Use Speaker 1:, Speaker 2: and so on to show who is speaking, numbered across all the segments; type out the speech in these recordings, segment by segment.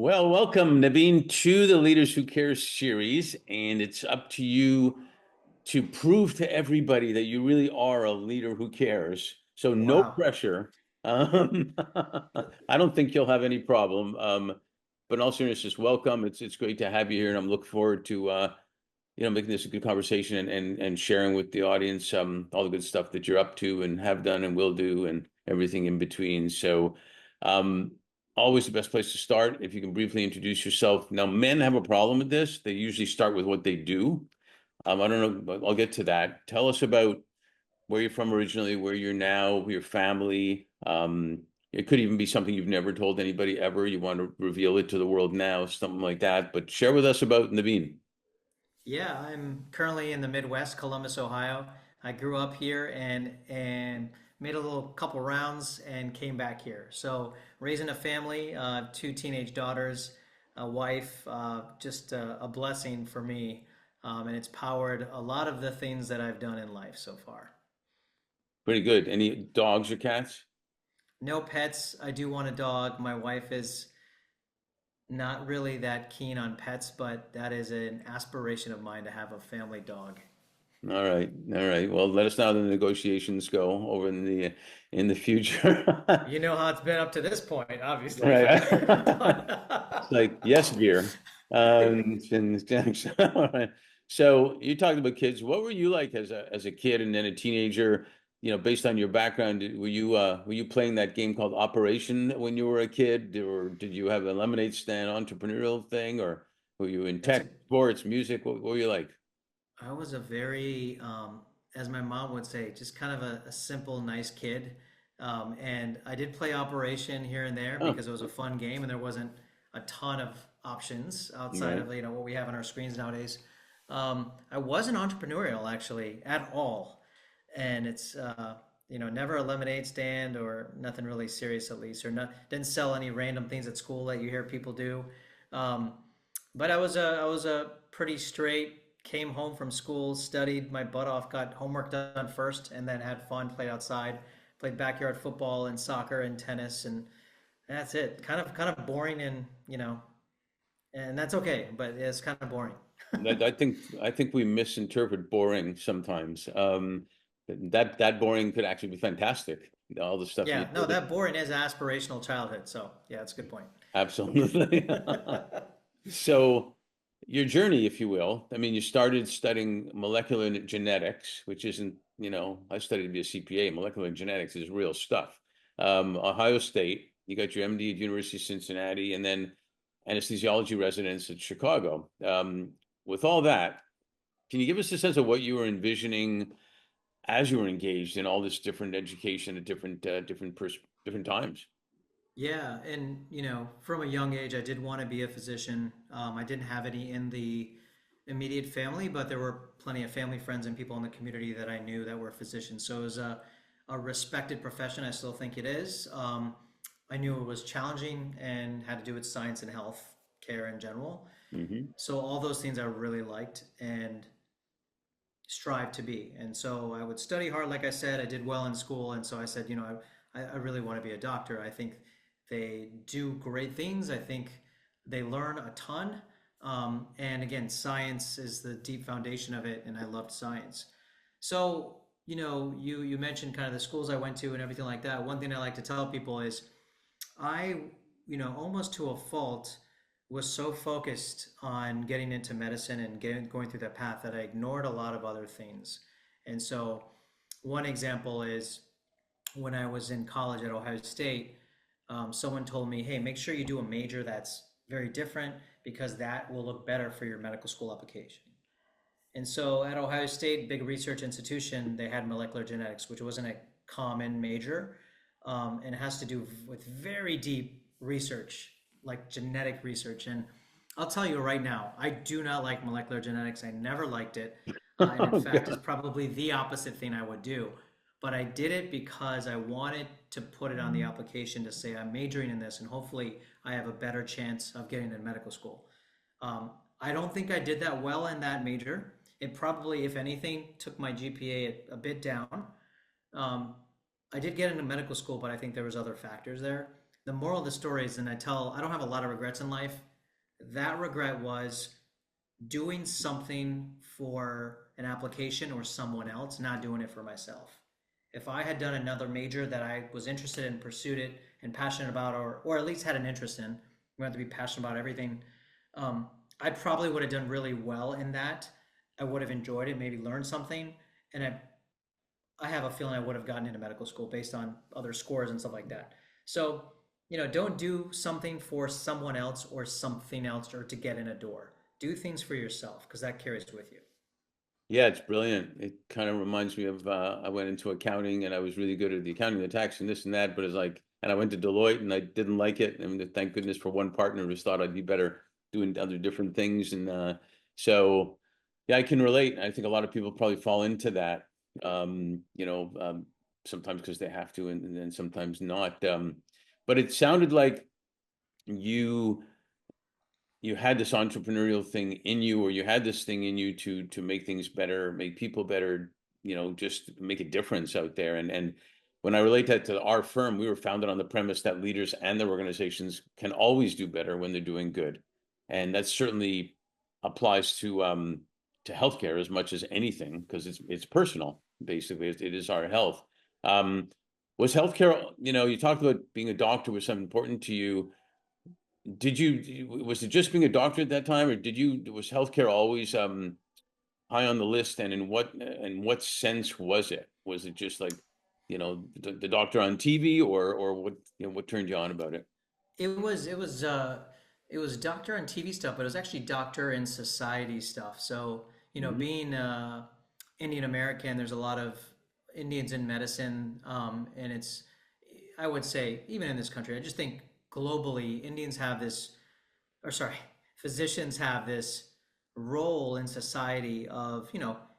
Speaker 1: Well, welcome, Navin, to the Leaders Who Care series. And it's up to you to prove to everybody that you really are a leader who cares. So no
Speaker 2: Wow.
Speaker 1: pressure. Um, I don't think you'll have any problem. But in all seriousness, just welcome. It's great to have you here, and I'm looking forward to making this a good conversation and sharing with the audience all the good stuff that you're up to and have done and will do and everything in between. So um always the best place to start if you can briefly introduce yourself. Now, men have a problem with this. They usually start with what they do. I don't know, but I'll get to that. Tell us about where you're from originally, where you're now, your family. It could even be something you've never told anybody ever. You want to reveal it to the world now, something like that. But share with us about Naveen.
Speaker 2: Yeah, I'm currently in the Midwest, Columbus, Ohio. I grew up here and made a little couple rounds and came back here. So raising a family, two teenage daughters, a wife, just a blessing for me. And it's powered a lot of the things that I've done in life so far.
Speaker 1: Pretty good. Any dogs or cats?
Speaker 2: No pets. I do want a dog. My wife is not really that keen on pets, but that is an aspiration of mine to have a family dog.
Speaker 1: All right. All right. Well, let us know how the negotiations go over in the future.
Speaker 2: You know how it's been up to this point, obviously, if
Speaker 1: Right.
Speaker 2: I've ever
Speaker 1: It's
Speaker 2: done.
Speaker 1: like, yes, dear. All right. So you talked about kids. What were you like as a kid and then a teenager? Based on your background, were you playing that game called Operation when you were a kid, or did you have a lemonade stand entrepreneurial thing, or were you in
Speaker 2: That's
Speaker 1: tech,
Speaker 2: a.
Speaker 1: sports, music? What were you like?
Speaker 2: I was a very, as my mom would say, just kind of a simple, nice kid. And I did play Operation here and there
Speaker 1: Oh,
Speaker 2: because it was a fun game, and there wasn't a ton of options outside
Speaker 1: right.
Speaker 2: of what we have on our screens nowadays. I wasn't entrepreneurial actually at all, and it's never a lemonade stand or nothing really serious at least, or not didn't sell any random things at school that you hear people do. Um, but I was a pretty straight. Came home from school, studied my butt off, got homework done first, and then had fun. Played outside, played backyard football and soccer and tennis, and that's it. Kind of boring, and that's okay. But it's kind of boring.
Speaker 1: I think we misinterpret boring sometimes. That boring could actually be fantastic. All the stuff you
Speaker 2: Yeah, no,
Speaker 1: did.
Speaker 2: that boring is aspirational childhood. So yeah, that's a good point.
Speaker 1: Absolutely. So your journey, if you will, I mean, you started studying molecular genetics, which isn't, I studied to be a CPA. Molecular genetics is real stuff. Ohio State, you got your MD at University of Cincinnati, and then anesthesiology residence at Chicago. With all that, can you give us a sense of what you were envisioning as you were engaged in all this different education at different times?
Speaker 2: Yeah, and from a young age, I did want to be a physician. I didn't have any in the immediate family, but there were plenty of family friends and people in the community that I knew that were physicians. So it was a respected profession. I still think it is. I knew it was challenging and had to do with science and health care in general.
Speaker 1: Hmm.
Speaker 2: So all those things I really liked and strive to be. And so I would study hard. Like I said, I did well in school. And so I said, I really want to be a doctor. I think they do great things. I think they learn a ton. And again, science is the deep foundation of it. And I loved science. So, you mentioned kind of the schools I went to and everything like that. One thing I like to tell people is I, almost to a fault, was so focused on getting into medicine and going through that path that I ignored a lot of other things. And so, one example is when I was in college at Ohio State, someone told me, "Hey, make sure you do a major that's very different because that will look better for your medical school application." And so at Ohio State, big research institution, they had molecular genetics, which wasn't a common major, and it has to do with very deep research, like genetic research. And I'll tell you right now, I do not like molecular genetics. I never liked it, and in fact, it's
Speaker 1: Okay.
Speaker 2: probably the opposite thing I would do. But I did it because I wanted to put it on the application to say I'm majoring in this, and hopefully I have a better chance of getting into medical school. Um, I don't think I did that well in that major. It probably, if anything, took my GPA a bit down. Um, I did get into medical school, but I think there was other factors there. the moral of the story is, and I don't have a lot of regrets in life. That regret was doing something for an application or someone else, not doing it for myself. If I had done another major that I was interested in, pursued it, and passionate about, or at least had an interest in, we have to be passionate about everything. Um, I probably would have done really well in that. I would have enjoyed it, maybe learned something, and I have a feeling I would have gotten into medical school based on other scores and stuff like that. So, don't do something for someone else or something else or to get in a door. Do things for yourself because that carries with you.
Speaker 1: Yeah, it's brilliant. It kind of reminds me of I went into accounting and I was really good at the accounting, the tax, and this and that. But it's like, and I went to Deloitte and I didn't like it. And thank goodness for one partner who just thought I'd be better doing other different things. And so, yeah, I can relate. I think a lot of people probably fall into that, sometimes because they have to, and then sometimes not. But it sounded like you you had this entrepreneurial thing in you, or you had this thing in you to make things better, make people better, just make a difference out there. And when I relate that to our firm, we were founded on the premise that leaders and their organizations can always do better when they're doing good. And that certainly applies to healthcare as much as anything, because it's personal, basically. It is our health. Was healthcare, you talked about being a doctor was something important to you. Was it just being a doctor at that time, or was healthcare always high on the list? And in what sense was it? Was it just like, the doctor on TV, or what turned you on about it?
Speaker 2: It was doctor and TV stuff, but it was actually doctor and society stuff. So,
Speaker 1: Hmm.
Speaker 2: being Indian American, there's a lot of Indians in medicine, and I would say, even in this country, I just think globally, Indians have this, or sorry, physicians have this role in society of,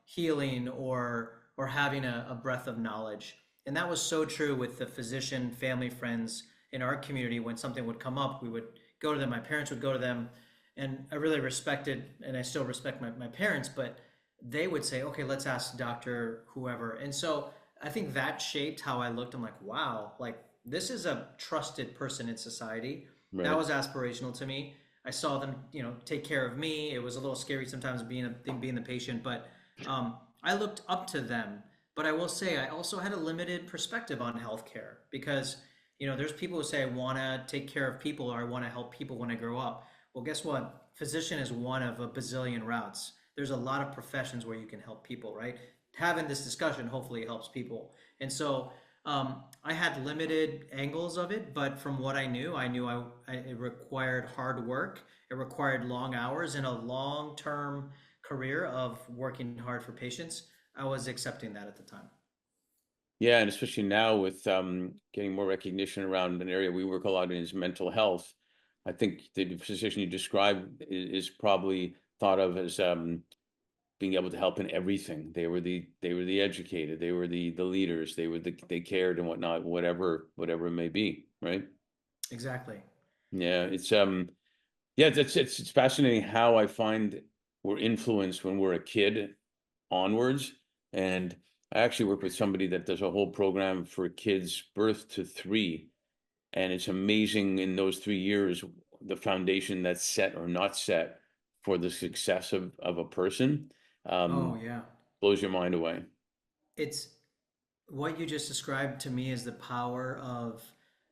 Speaker 2: healing or having a breadth of knowledge. And that was so true with the physician family friends in our community. When something would come up, we would go to them. My parents would go to them. And I really respected, and I still respect my parents, but they would say, okay, let's ask Dr. Whoever. And so I think that shaped how I looked. I'm like, wow, like this is a trusted person in society. That
Speaker 1: Right.
Speaker 2: was aspirational to me. I saw them, take care of me. It was a little scary sometimes being the patient, but I looked up to them. But I will say, I also had a limited perspective on healthcare because, there's people who say, I want to take care of people or I want to help people when I grow up. Well, guess what? Physician is one of a bazillion routes. There's a lot of professions where you can help people, right? Having this discussion hopefully helps people. And so I had limited angles of it, but from what I knew it required hard work. It required long hours and a long-term career of working hard for patients. I was accepting that at the time.
Speaker 1: Yeah, and especially now with getting more recognition around an area we work a lot in is mental health. I think the physician you described is probably thought of as being able to help in everything. They were the educated, they were the leaders, they cared and whatnot, whatever it may be, right?
Speaker 2: Exactly.
Speaker 1: Yeah, it's fascinating how I find we're influenced when we're a kid onwards. And I actually work with somebody that does a whole program for kids birth to 3. And it's amazing in those 3 years, the foundation that's set or not set for the success of a person.
Speaker 2: Oh
Speaker 1: Um,
Speaker 2: yeah.
Speaker 1: Blows your mind away.
Speaker 2: It's what you just described to me is the power of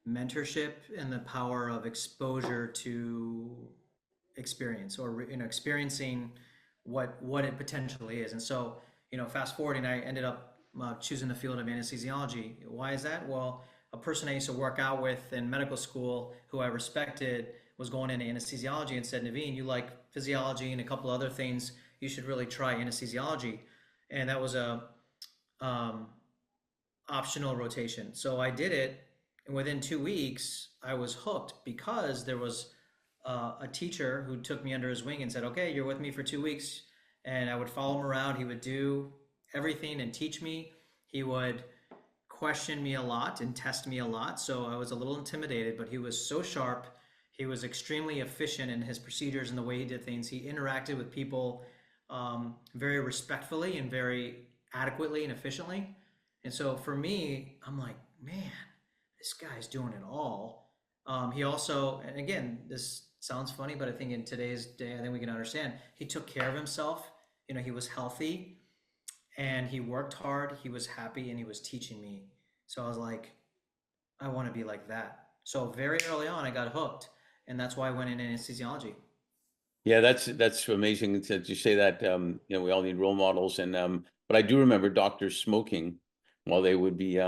Speaker 2: mentorship and the power of exposure to experience or experiencing what it potentially is. And so, fast forwarding, I ended up choosing the field of anesthesiology. Why is that? Well, a person I used to work out with in medical school who I respected was going into anesthesiology and said, Navin, you like physiology and a couple other things, you should really try anesthesiology. And that was a um, optional rotation. So I did it, and within 2 weeks, I was hooked because there was a teacher who took me under his wing and said, "Okay, you're with me for 2 weeks." And I would follow him around. He would do everything and teach me. He would question me a lot and test me a lot. So I was a little intimidated, but he was so sharp. He was extremely efficient in his procedures and the way he did things. He interacted with people very respectfully and very adequately and efficiently. And so for me, I'm like, man, this guy's doing it all. He also, and again, this sounds funny, but I think in today's day, I think we can understand. He took care of himself. He was healthy and he worked hard. He was happy and he was teaching me. So I was like, I want to be like that. So very early on, I got hooked, and that's why I went into anesthesiology.
Speaker 1: Yeah, that's amazing that you say that. We all need role models, and but I do remember doctors smoking while they would be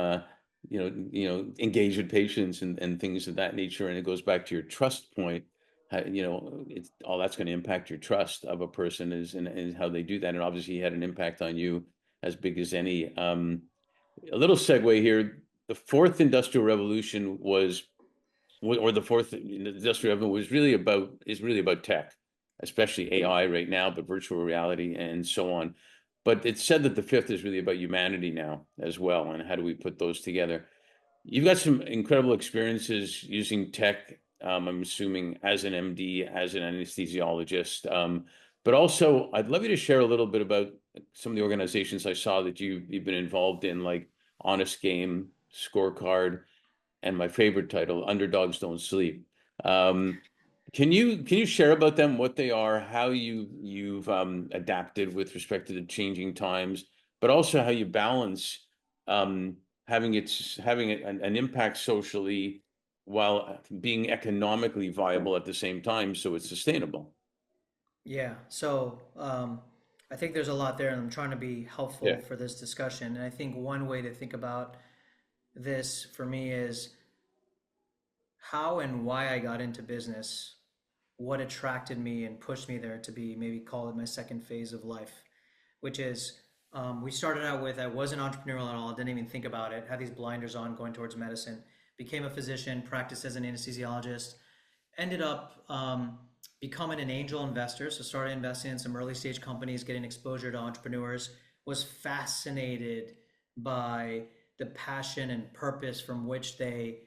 Speaker 1: engaged with patients and things of that nature. And it goes back to your trust point. It's all that's going to impact your trust of a person is and how they do that. And obviously, he had an impact on you as big as any. A little segue here. The fourth industrial revolution was or the fourth industrial revolution is really about tech, especially AI right now, but virtual reality and so on. But it's said that the fifth is really about humanity now as well, and how do we put those together? You've got some incredible experiences using tech. I'm assuming as an MD, as an anesthesiologist, but also I'd love you to share a little bit about some of the organizations I saw that you've been involved in, like Honest Game, Scorecard, and my favorite title, Underdogs Don't Sleep. Um, can you share about them, what they are, how you've adapted with respect to the changing times, but also how you balance um, having an impact socially while being economically viable at the same time, so it's sustainable.
Speaker 2: Yeah. So I think there's a lot there, and I'm trying to be helpful
Speaker 1: Yeah.
Speaker 2: for this discussion. And I think one way to think about this for me is how and why I got into business, what attracted me and pushed me there to be maybe call it my second phase of life, which is we started out with I wasn't entrepreneurial at all, didn't even think about it, had these blinders on going towards medicine, became a physician, practiced as an anesthesiologist, ended up becoming an angel investor. So started investing in some early stage companies, getting exposure to entrepreneurs, was fascinated by the passion and purpose from which they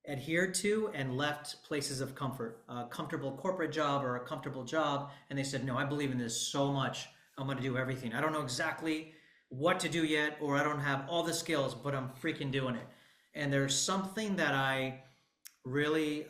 Speaker 2: adhered to and left places of comfort, a comfortable corporate job or a comfortable job. And they said, no, I believe in this so much. I'm going to do everything. I don't know exactly what to do yet, or I don't have all the skills, but I'm freaking doing it. And there's something that I really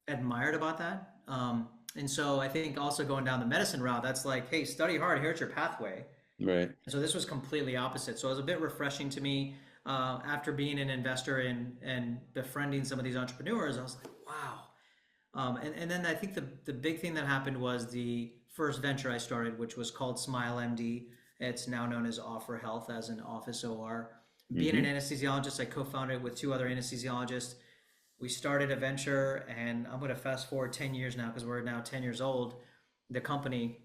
Speaker 2: admired about that. And so I think also going down the medicine route, that's like, hey, study hard. Here's your pathway.
Speaker 1: Right.
Speaker 2: So this was completely opposite. So it was a bit refreshing to me after being an investor and befriending some of these entrepreneurs. I was like, wow. And then I think the big thing that happened was the first venture I started, which was called Smile MD. It's now known as Offer Health as an office OR. Being an
Speaker 1: Hmm.
Speaker 2: anesthesiologist, I co-founded it with two other anesthesiologists. We started a venture, and I'm going to fast forward 10 years now because we're now 10 years old. The company,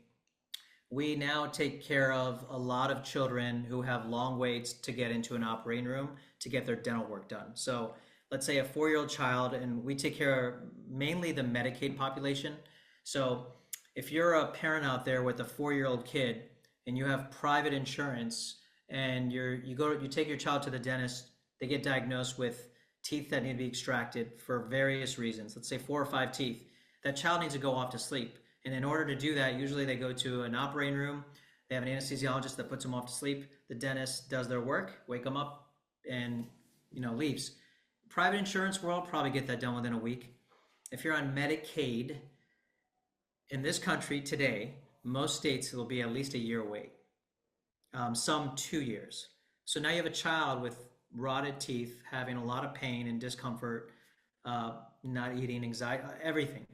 Speaker 2: we now take care of a lot of children who have long waits to get into an operating room to get their dental work done. So let's say a 4-year-old child, and we take care of mainly the Medicaid population. So if you're a parent out there with a 4-year-old kid and you have private insurance and you take your child to the dentist, they get diagnosed with teeth that need to be extracted for various reasons. Let's say 4 or 5 teeth. That child needs to go off to sleep. And in order to do that, usually they go to an operating room. They have an anesthesiologist that puts them off to sleep. The dentist does their work, wake them up, and leaves. Private insurance world probably get that done within a week. If you're on Medicaid in this country today, most states will be at least a year wait. Some 2 years. So now you have a child with rotted teeth, having a lot of pain and discomfort, not eating, anxiety, everything.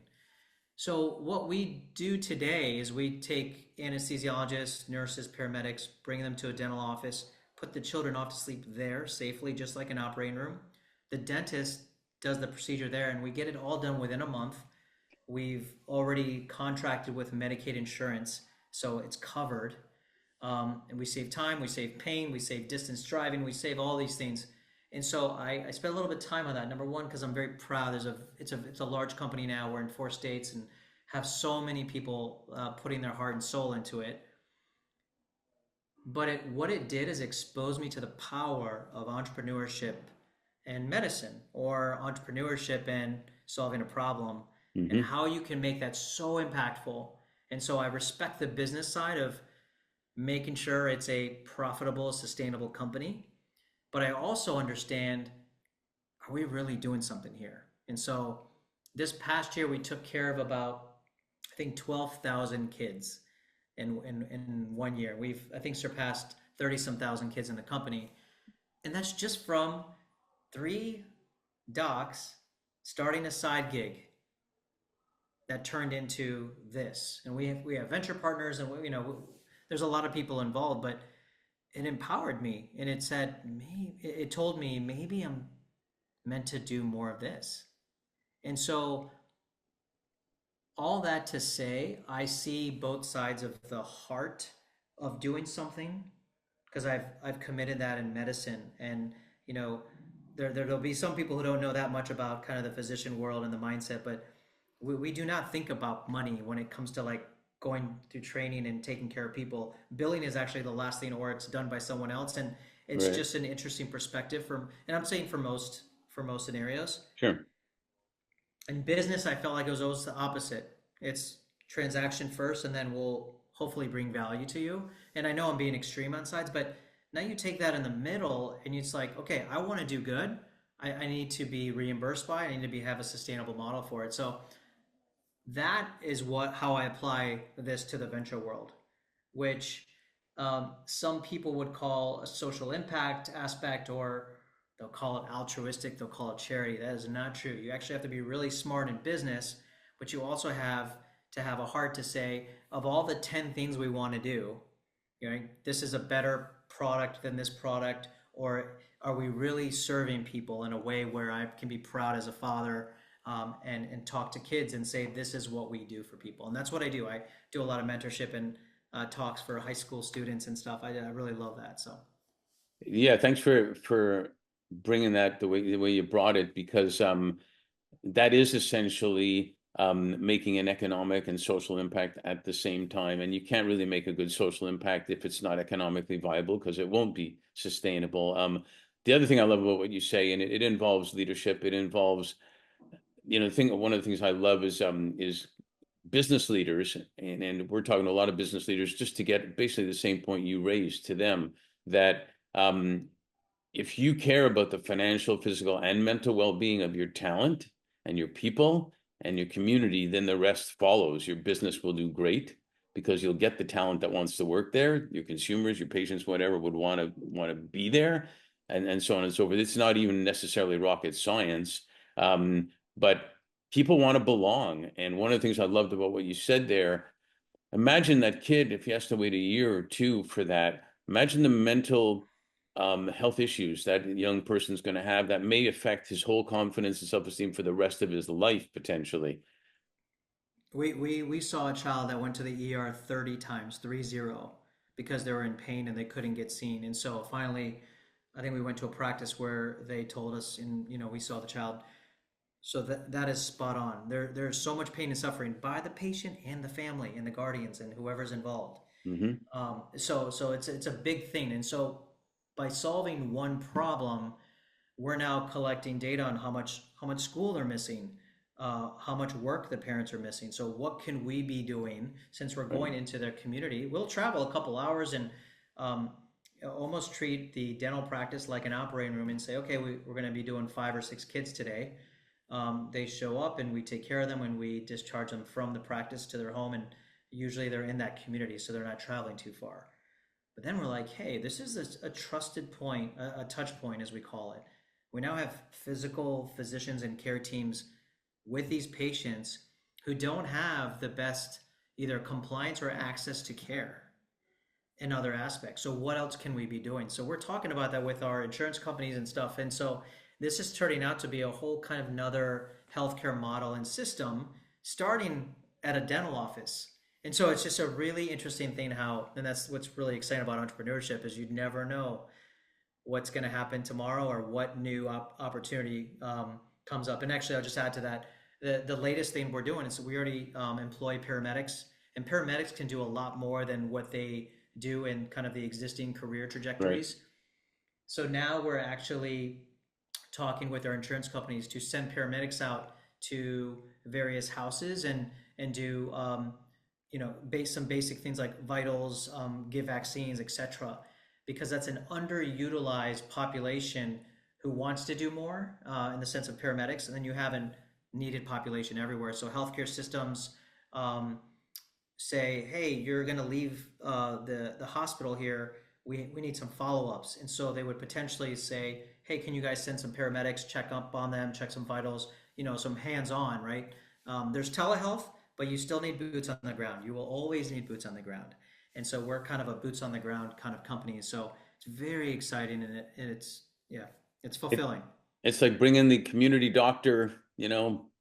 Speaker 2: So what we do today is we take anesthesiologists, nurses, paramedics, bring them to a dental office, put the children off to sleep there safely, just like an operating room. The dentist does the procedure there, and we get it all done within a month. We've already contracted with Medicaid insurance, so it's covered. And we save time, we save pain, we save distance driving, we save all these things. And so I spent a little bit of time on that. Number one, because I'm very proud. It's a large company now. We're in 4 states and have so many people putting their heart and soul into it. But what it did is expose me to the power of entrepreneurship and medicine, or entrepreneurship and solving a problem, and
Speaker 1: Hmm.
Speaker 2: how you can make that so impactful. And so I respect the business side of making sure it's a profitable, sustainable company. But I also understand, are we really doing something here? And so this past year, we took care of about, I think, 12,000 kids in 1 year. We've, I think, surpassed 30 some thousand kids in the company. And that's just from three docs starting a side gig that turned into this. And we have venture partners, and there's a lot of people involved, but it empowered me, and it said, maybe it told me maybe I'm meant to do more of this. And so all that to say, I see both sides of the heart of doing something, because I've committed that in medicine. And you know there'll be some people who don't know that much about kind of the physician world and the mindset, but we do not think about money when it comes to like going through training and taking care of people. Billing is actually the last thing, or it's done by someone else, and it's
Speaker 1: Right.
Speaker 2: just an interesting perspective from, and I'm saying for most scenarios.
Speaker 1: Sure.
Speaker 2: In business, I felt like it was always the opposite. It's transaction first, and then we'll hopefully bring value to you. And I know I'm being extreme on sides, but now you take that in the middle, and it's like, okay, I want to do good. I need to be reimbursed by. I need to have a sustainable model for it. So that is how I apply this to the venture world, which some people would call a social impact aspect, or they'll call it altruistic, they'll call it charity. That is not true. You actually have to be really smart in business, but you also have to have a heart to say, of all the 10 things we want to do, this is a better product than this product, or are we really serving people in a way where I can be proud as a father, and talk to kids and say, this is what we do for people. And that's what I do. I do a lot of mentorship and talks for high school students and stuff. I really love that. So
Speaker 1: Yeah, thanks for bringing that the way you brought it, because that is essentially making an economic and social impact at the same time. And you can't really make a good social impact if it's not economically viable, because it won't be sustainable. The other thing I love about what you say, and it involves leadership, it involves, one of the things I love is business leaders, and we're talking to a lot of business leaders, just to get basically the same point you raised to them, that if you care about the financial, physical, and mental well-being of your talent and your people and your community, then the rest follows. Your business will do great, because you'll get the talent that wants to work there. Your consumers, your patients, whatever, would want to be there, and so on and so forth. It's not even necessarily rocket science, but people want to belong. And one of the things I loved about what you said there, imagine that kid, if he has to wait a year or two for that, imagine the mental health issues that young person's going to have that may affect his whole confidence and self-esteem for the rest of his life, potentially.
Speaker 2: we saw a child that went to the ER 30 times, 30, because they were in pain and they couldn't get seen. And so finally, I think we went to a practice where they told us, and we saw the child. So that is spot on. There's so much pain and suffering by the patient and the family and the guardians and whoever's involved.
Speaker 1: Hmm.
Speaker 2: So it's a big thing. And so by solving one problem, we're now collecting data on how much school they're missing, how much work the parents are missing. So what can we be doing, since we're
Speaker 1: Right.
Speaker 2: going into their community? We'll travel a couple hours and um, almost treat the dental practice like an operating room and say, okay, we're going to be doing 5 or 6 kids today. They show up and we take care of them and we discharge them from the practice to their home, and usually they're in that community, so they're not traveling too far. But then we're like, hey, this is a trusted point, a touch point, as we call it. We now have physical physicians and care teams with these patients who don't have the best either compliance or access to care in other aspects. So what else can we be doing? So we're talking about that with our insurance companies and stuff. And so this is turning out to be a whole kind of another healthcare model and system, starting at a dental office. And so it's just a really interesting thing how, and that's what's really exciting about entrepreneurship, is you never know what's going to happen tomorrow or what new opportunity comes up. And actually, I'll just add to that. The latest thing we're doing is we already employ paramedics, and paramedics can do a lot more than what they do in kind of the existing career
Speaker 1: Right.
Speaker 2: trajectories. So now we're actually talking with our insurance companies to send paramedics out to various houses and do some basic things like vitals, give vaccines, etc. Because that's an underutilized population who wants to do more in the sense of paramedics, and then you have a needed population everywhere. So healthcare systems um, say, hey, you're going to leave the hospital here. We need some follow ups, and so they would potentially say, hey, can you guys send some paramedics, check up on them, check some vitals, some hands on, right? There's telehealth, but you still need boots on the ground. You will always need boots on the ground, and so we're kind of a boots on the ground kind of company. So it's very exciting, and it's yeah, it's
Speaker 1: It,
Speaker 2: fulfilling.
Speaker 1: it's like bringing the community doctor,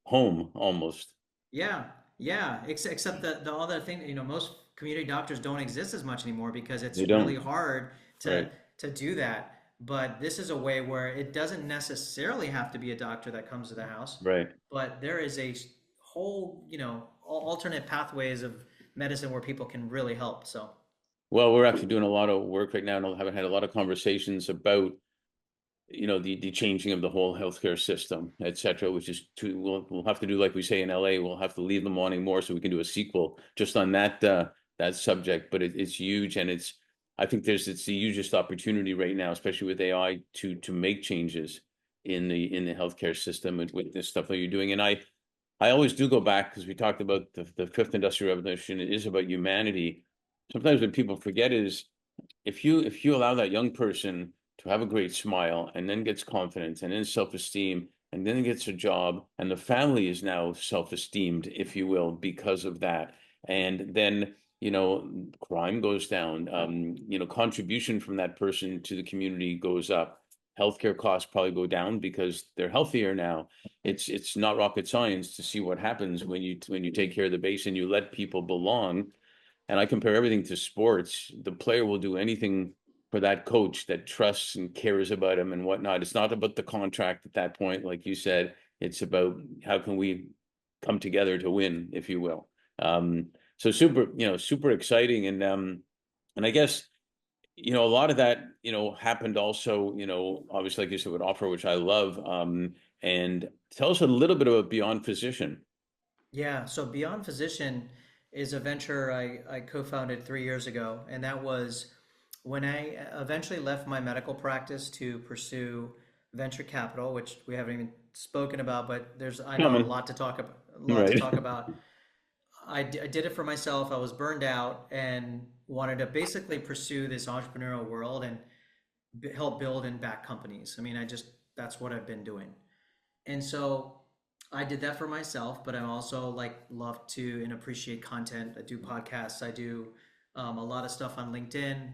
Speaker 1: home almost.
Speaker 2: Yeah, yeah. Except the other thing, most community doctors don't exist as much anymore because
Speaker 1: They
Speaker 2: it's really
Speaker 1: don't.
Speaker 2: hard to
Speaker 1: Right.
Speaker 2: to do that. But this is a way where it doesn't necessarily have to be a doctor that comes to the house,
Speaker 1: Right.
Speaker 2: but there is a whole, alternate pathways of medicine where people can really help. So,
Speaker 1: Well, we're actually doing a lot of work right now, and I haven't had a lot of conversations about the changing of the whole healthcare system, et cetera, which is we'll have to do like we say in LA, we'll have to leave them wanting more so we can do a sequel just on that subject. But it's huge, and I think it's the hugest opportunity right now, especially with AI, to make changes in the healthcare system with this stuff that you're doing. And I always do go back because we talked about the fifth industrial revolution. It is about humanity. Sometimes what people forget is if you allow that young person to have a great smile and then gets confidence and then self-esteem and then gets a job and the family is now self-esteemed, if you will, because of that, and then crime goes down, contribution from that person to the community goes up, healthcare costs probably go down because they're healthier now. It's not rocket science to see what happens when you take care of the base and you let people belong. And I compare everything to sports. The player will do anything for that coach that trusts and cares about him and whatnot. It's not about the contract at that point, like you said. It's about how can we come together to win, if you will. So super exciting. And I guess, a lot of that, happened also, obviously, like you said, with Offer, which I love. And tell us a little bit about Beyond Physician.
Speaker 2: yeah, so Beyond Physician is a venture I co-founded 3 years ago, and that was when I eventually left my medical practice to pursue venture capital, which we haven't even spoken about, but I know a
Speaker 1: Coming.
Speaker 2: lot to talk about. A lot to
Speaker 1: Right.
Speaker 2: talk about. I did it for myself. I was burned out and wanted to basically pursue this entrepreneurial world and help build and back companies. I mean, that's what I've been doing. And so I did that for myself, but I also love to and appreciate content. I do podcasts. I do a lot of stuff on LinkedIn.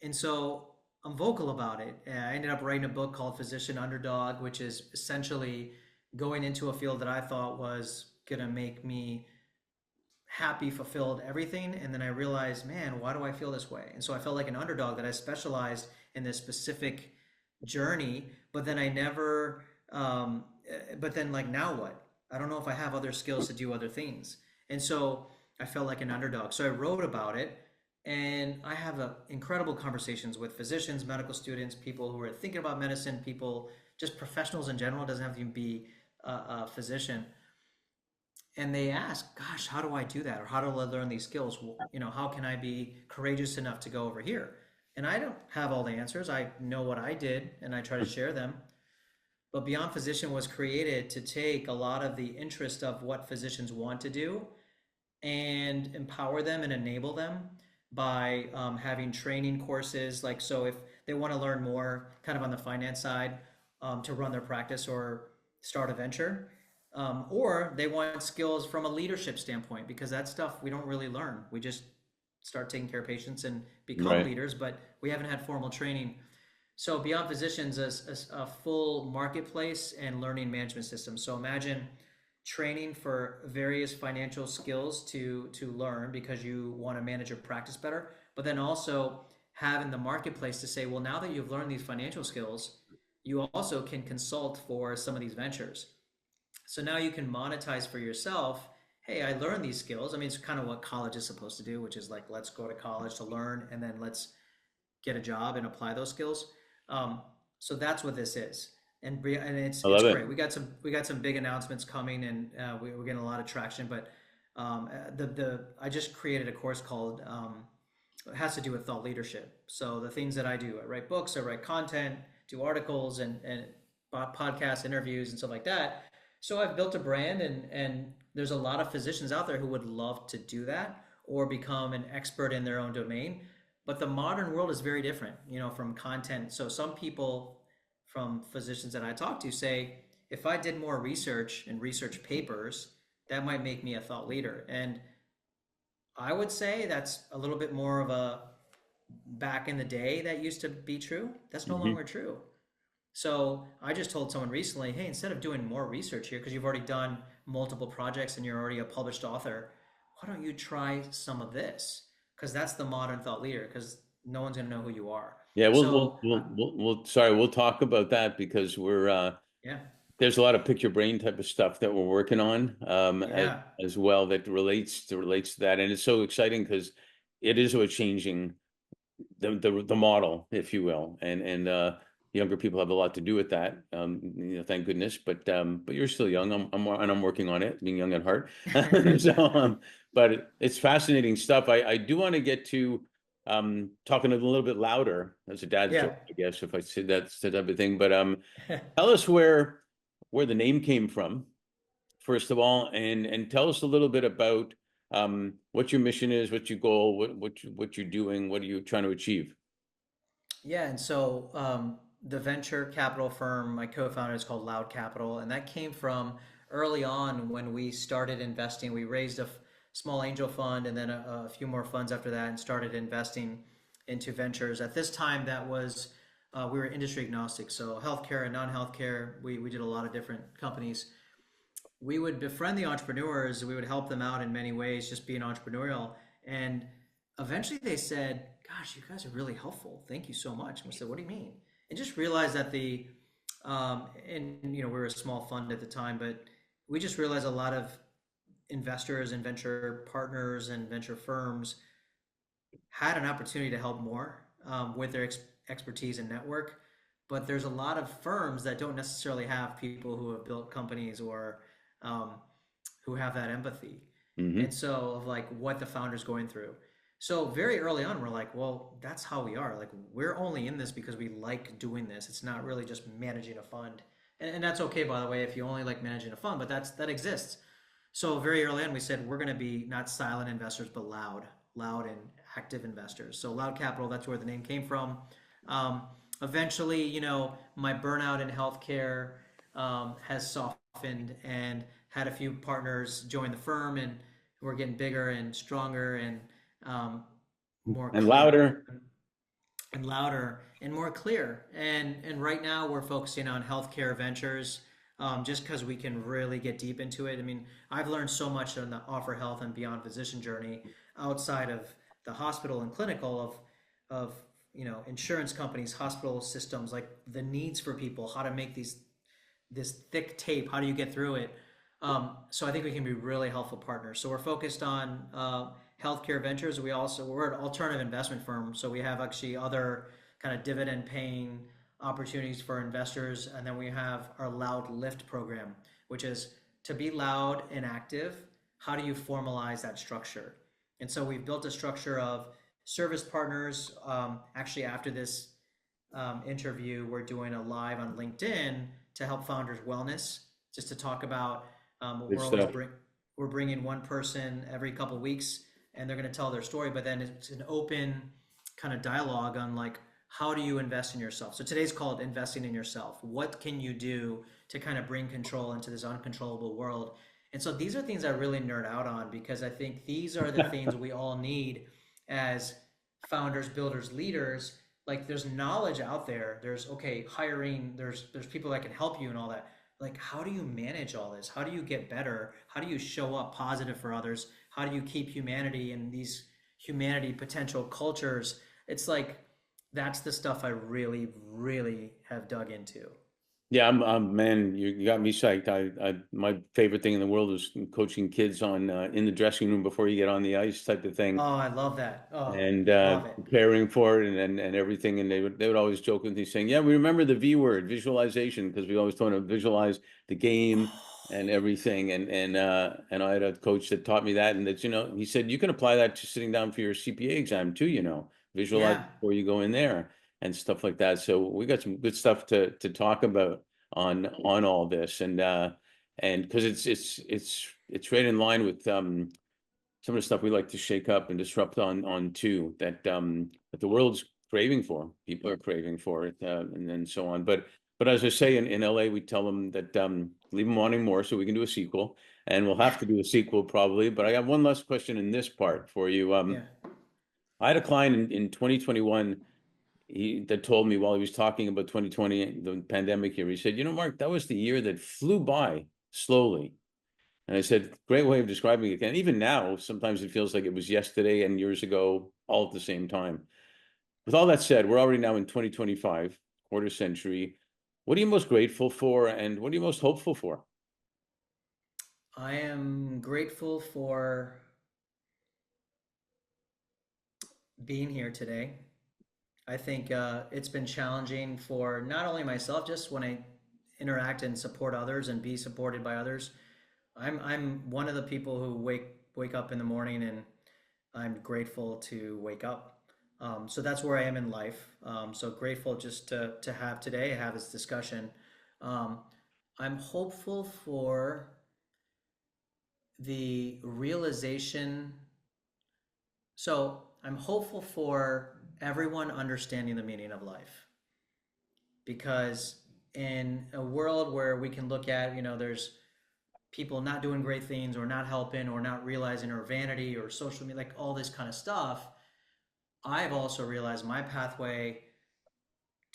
Speaker 2: And so I'm vocal about it. I ended up writing a book called Physician Underdog, which is essentially going into a field that I thought was going to make me happy, fulfilled, everything. And then I realized, man, why do I feel this way? And so I felt like an underdog that I specialized in this specific journey, but then I never, but then now what? I don't know if I have other skills to do other things. And so I felt like an underdog. So I wrote about it and I have incredible conversations with physicians, medical students, people who are thinking about medicine, people, just professionals in general. It doesn't have to even be a physician, and they ask, gosh, how do I do that? Or how do I learn these skills? Well, how can I be courageous enough to go over here? And I don't have all the answers. I know what I did and I try to share them. But Beyond Physician was created to take a lot of the interest of what physicians want to do and empower them and enable them by having training courses. So if they want to learn more kind of on the finance side to run their practice or start a venture, or they want skills from a leadership standpoint, because that stuff we don't really learn. We just start taking care of patients and become
Speaker 1: Right.
Speaker 2: leaders, but we haven't had formal training. So Beyond Physicians is a full marketplace and learning management system. So imagine training for various financial skills to learn because you want to manage your practice better, but then also having the marketplace to say, well, now that you've learned these financial skills, you also can consult for some of these ventures. So now you can monetize for yourself. Hey, I learned these skills. I mean, it's kind of what college is supposed to do, which is let's go to college to learn and then let's get a job and apply those skills. So that's what this is, and
Speaker 1: I
Speaker 2: it's
Speaker 1: love it.
Speaker 2: great. We got some big announcements coming, and we're getting a lot of traction. But the I just created a course called it has to do with thought leadership. So the things that I do, I write books, I write content, do articles and podcast interviews and stuff like that. So I've built a brand, and there's a lot of physicians out there who would love to do that or become an expert in their own domain. But the modern world is very different, from content. So some people from physicians that I talk to say, if I did more research and research papers, that might make me a thought leader. And I would say that's a little bit more of a back in the day that used to be true. That's no
Speaker 1: Hmm.
Speaker 2: longer true. So I just told someone recently, hey, instead of doing more research here, because you've already done multiple projects and you're already a published author, why don't you try some of this? Because that's the modern thought leader, because no one's going to know who you are.
Speaker 1: Yeah,
Speaker 2: So,
Speaker 1: sorry, we'll talk about that because
Speaker 2: yeah,
Speaker 1: there's a lot of pick your brain type of stuff that we're working on
Speaker 2: yeah,
Speaker 1: as well that relates to that. And it's so exciting because it is a changing the model, if you will, and younger people have a lot to do with that. Thank goodness. But you're still young. I'm working on it, being young at heart. So, but it's fascinating stuff. I do want to get to talking a little bit louder. That's a dad's
Speaker 2: yeah.
Speaker 1: joke, I guess, if I said that's the type of thing. But tell us where the name came from, first of all, and tell us a little bit about what your mission is, what your goal, what you're doing, what are you trying to achieve?
Speaker 2: Yeah, and so the venture capital firm my co-founder is called Loud Capital, and that came from early on when we started investing. We raised a small angel fund and then a few more funds after that, and started investing into ventures. At this time, that was we were industry agnostic, so healthcare and non-healthcare. We did a lot of different companies. We would befriend the entrepreneurs. We would help them out in many ways, just being entrepreneurial. And eventually they said, "Gosh, you guys are really helpful. Thank you so much." And we said, "What do you mean?" And just realized that we were a small fund at the time, but we just realized a lot of investors and venture partners and venture firms had an opportunity to help more with their expertise and network. But there's a lot of firms that don't necessarily have people who have built companies or um, who have that empathy. And
Speaker 1: Hmm.
Speaker 2: so, of like what the founder's going through. So, very early on, we're like, well, that's how we are. Like, we're only in this because we like doing this. It's not really just managing a fund. And that's okay, by the way, if you only like managing a fund, but that exists. So very early on, we said we're going to be not silent investors, but loud and active investors. So Loud Capital, that's where the name came from. Um, Eventually, my burnout in healthcare has softened, and had a few partners join the firm, and we're getting bigger and stronger and um, more
Speaker 1: And
Speaker 2: clear
Speaker 1: louder.
Speaker 2: and louder and more clear. And right now we're focusing on healthcare ventures, just because we can really get deep into it. I mean, I've learned so much on the offer health and beyond physician journey outside of the hospital and clinical of insurance companies, hospital systems, like the needs for people, how to make this thick tape. How do you get through it? So I think we can be really helpful partners. So we're focused on healthcare ventures. We're an alternative investment firm, so we have actually other kind of dividend paying opportunities for investors, and then we have our Loud Lift program, which is to be loud and active. How do you formalize that structure? And so we've built a structure of service partners. Actually, after this interview, we're doing a live on LinkedIn to help founders wellness, just to talk about
Speaker 1: Good
Speaker 2: we're always
Speaker 1: stuff.
Speaker 2: we're bringing one person every couple of weeks, and they're going to tell their story, but then it's an open kind of dialogue on like, how do you invest in yourself. So today's called investing in yourself. What can you do to kind of bring control into this uncontrollable world? And so these are things I really nerd out on, because I think these are the things we all need as founders, builders, leaders. Like, there's knowledge out there. There's, okay, hiring, there's people that can help you and all that. Like, how do you manage all this? How do you get better? How do you show up positive for others? How do you keep humanity in these humanity potential cultures? It's like, that's the stuff I really, really have dug into.
Speaker 1: Yeah, man, you got me psyched. My favorite thing in the world is coaching kids on in the dressing room before you get on the ice type of thing,
Speaker 2: Oh, I love that. Oh,
Speaker 1: and
Speaker 2: love it.
Speaker 1: preparing for it and everything. And they would always joke with me saying, "Yeah, we remember the V word, visualization, because we always want to visualize the game and everything." And I had a coach that taught me that, and he said you can apply that to sitting down for your CPA exam too. Visualize
Speaker 2: Yeah.
Speaker 1: before you go in there. and stuff like that. So we got some good stuff to talk about on all this, and because it's right in line with some of the stuff we like to shake up and disrupt on too, that the world's craving for. People are craving for it, and then so on. But as I say in LA, we tell them that leave them wanting more, so we can do a sequel, and we'll have to do a sequel probably. But I got one last question in this part for you.
Speaker 2: Yeah.
Speaker 1: I had a client in 2021. That told me while he was talking about 2020, the pandemic here. He said, Mark, that was the year that flew by slowly. And I said, great way of describing it. And even now, sometimes it feels like it was yesterday and years ago, all at the same time. With all that said, we're already now in 2025, quarter century. What are you most grateful for, and what are you most hopeful for?
Speaker 2: I am grateful for being here today. I think it's been challenging for not only myself, just when I interact and support others and be supported by others. I'm one of the people who wake up in the morning and I'm grateful to wake up. So that's where I am in life. So grateful just to have today, have this discussion. Um, I'm hopeful for the realization. So I'm hopeful for everyone understanding the meaning of life because in a world where we can look at, there's people not doing great things or not helping or not realizing or vanity or social media, like all this kind of stuff. I've also realized my pathway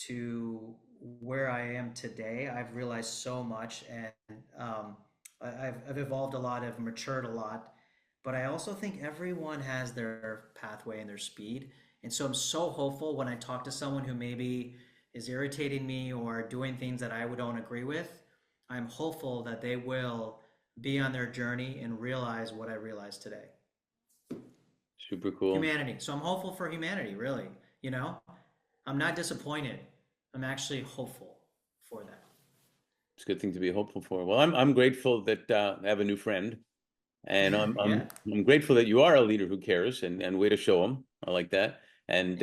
Speaker 2: to where I am today. I've realized so much, and I've evolved a lot. I've matured a lot, but I also think everyone has their pathway and their speed. And so I'm so hopeful when I talk to someone who maybe is irritating me or doing things that I don't agree with. I'm hopeful that they will be on their journey and realize what I realized today.
Speaker 1: Super cool.
Speaker 2: Humanity. So I'm hopeful for humanity, really. You know, I'm not disappointed. I'm actually hopeful for that.
Speaker 1: It's a good thing to be hopeful for. Well, I'm grateful that I have a new friend. And I'm
Speaker 2: Yeah.
Speaker 1: I'm I'm grateful that you are a leader who cares, and way to show them. I like that. And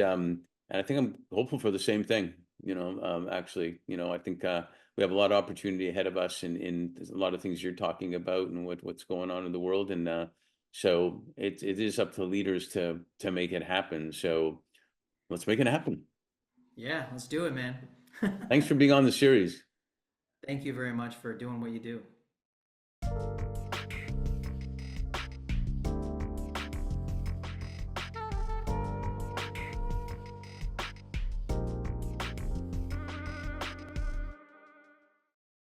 Speaker 1: I think I'm hopeful for the same thing. Actually, I think we have a lot of opportunity ahead of us in a lot of things you're talking about and what's going on in the world. And so it is up to leaders to make it happen. So let's make it happen.
Speaker 2: Yeah, let's do it, man.
Speaker 1: Thanks for being on the series.
Speaker 2: Thank you very much for doing what you do.